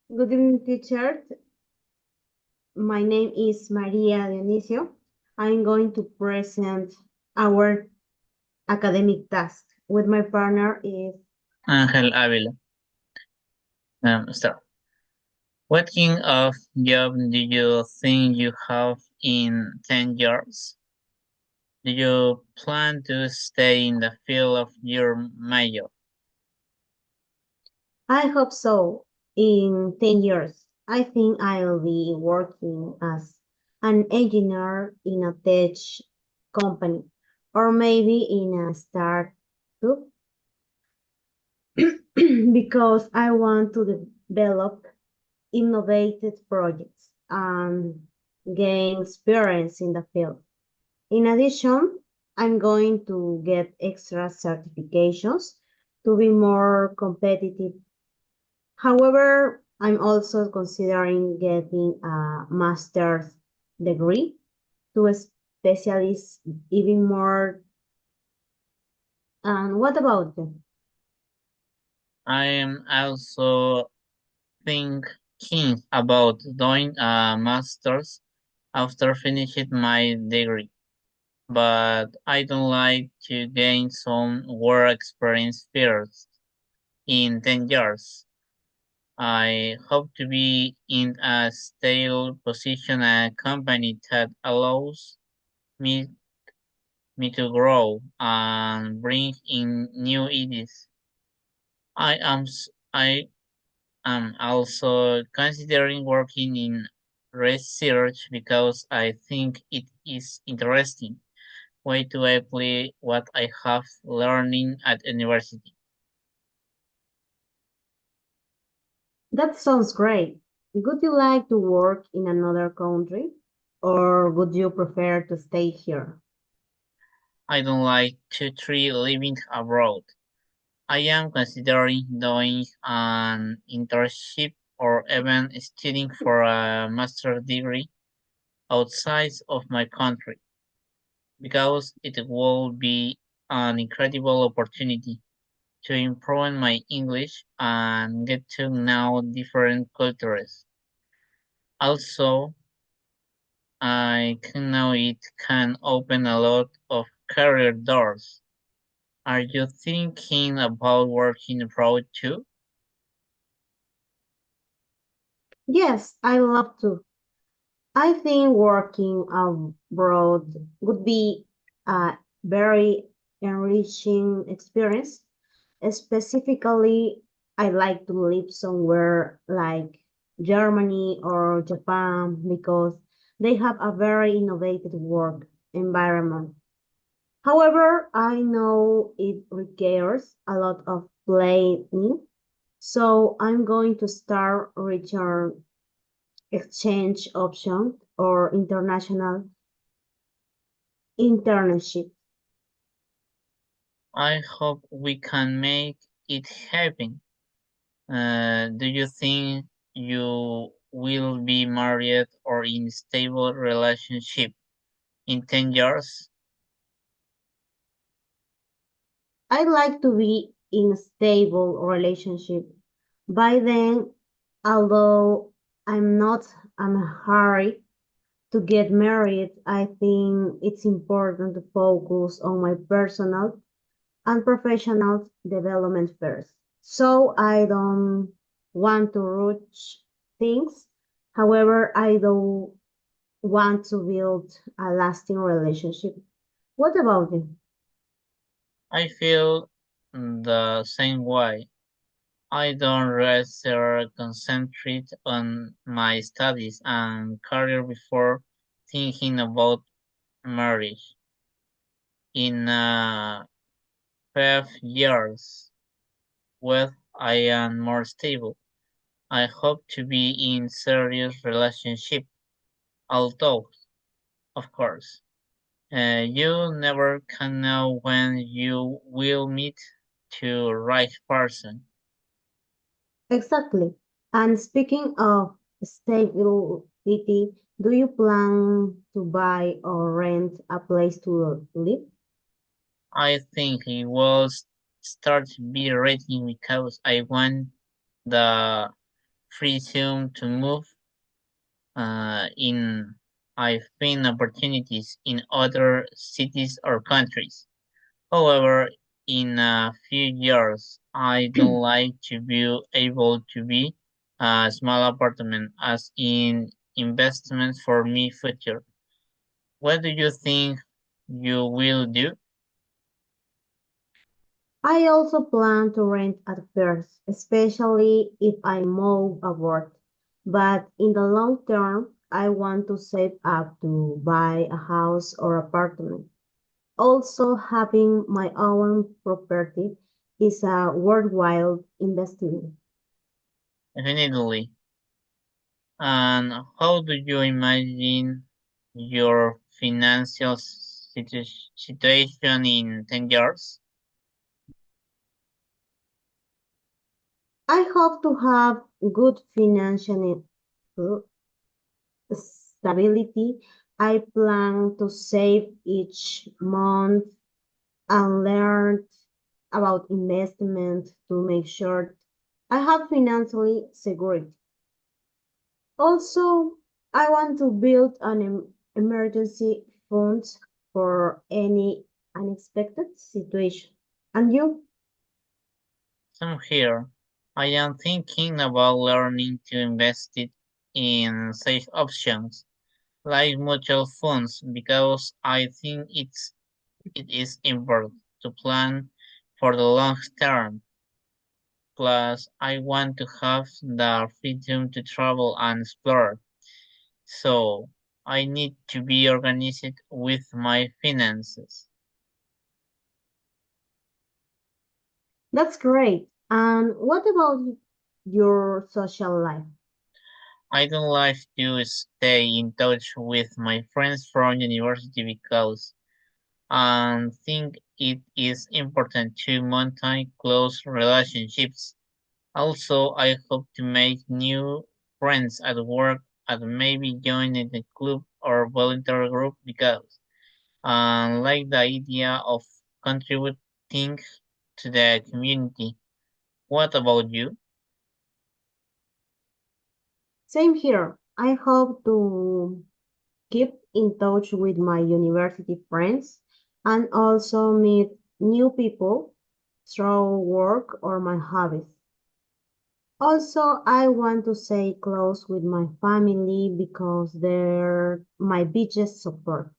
Good evening, teacher. My name is Maria Dionisio. I'm going to present our academic task. With my partner is Ángel Ávila. Start. What kind of job do you think you have in 10 years? Do you plan to stay in the field of your major? I hope so. In 10 years, I think I'll be working as an engineer in a tech company or maybe in a startup because I want to develop innovative projects and gain experience in the field. In addition, I'm going to get extra certifications to be more competitive. However, I'm also considering getting a master's degree to specialize even more. And what about you? I am also thinking about doing a master's after finishing my degree, but I don't like to gain some work experience first in 10 years. I hope to be in a stable position at a company that allows me, me to grow and bring in new ideas. I am also considering working in research because I think it is interesting way to apply what I have learning at university. That sounds great. Would you like to work in another country or would you prefer to stay here? I don't like to try living abroad. I am considering doing an internship or even studying for a master's degree outside of my country because it will be an incredible opportunity to improve my English and get to know different cultures. Also, I can know it can open a lot of career doors. Are you thinking about working abroad too? Yes, I love to. I think working abroad would be a very enriching experience. Specifically, I like to live somewhere like Germany or Japan because they have a very innovative work environment. However, I know it requires a lot of planning, so I'm going to start return exchange option or international internship. I hope we can make it happen. Do you think you will be married or in stable relationship in 10 years? I like to be in a stable relationship. By then, although I'm not in a hurry to get married, I think it's important to focus on my personal and professional development first. So I don't want to rush things. However, I do want to build a lasting relationship. What about you? I feel the same way. I don't rather concentrate on my studies and career before thinking about marriage. In 5 years, when I am more stable, I hope to be in serious relationship. Although, of course, you never can know when you will meet the right person. Exactly. And speaking of stability, do you plan to buy or rent a place to live? I think it will start to be ready because I want the freedom to move in. I find opportunities in other cities or countries. However, in a few years, I don't like to be able to be a small apartment as in investment for me future. What do you think you will do? I also plan to rent at first, especially if I move abroad. But in the long term, I want to save up to buy a house or apartment. Also, having my own property is a worthwhile investment. Definitely. And how do you imagine your financial situation in 10 years? I hope to have good financial stability. I plan to save each month and learn about investment to make sure I have financially security. Also, I want to build an emergency fund for any unexpected situation. And you? Some here. I am thinking about learning to invest it in safe options like mutual funds because I think it is important to plan for the long term. Plus, I want to have the freedom to travel and explore. So, I need to be organized with my finances. That's great. And what about your social life? I don't like to stay in touch with my friends from university because I think it is important to maintain close relationships. Also, I hope to make new friends at work and maybe join in a club or volunteer group because I like the idea of contributing to the community. What about you? Same here. I hope to keep in touch with my university friends and also meet new people through work or my hobbies. Also, I want to stay close with my family because they're my biggest support.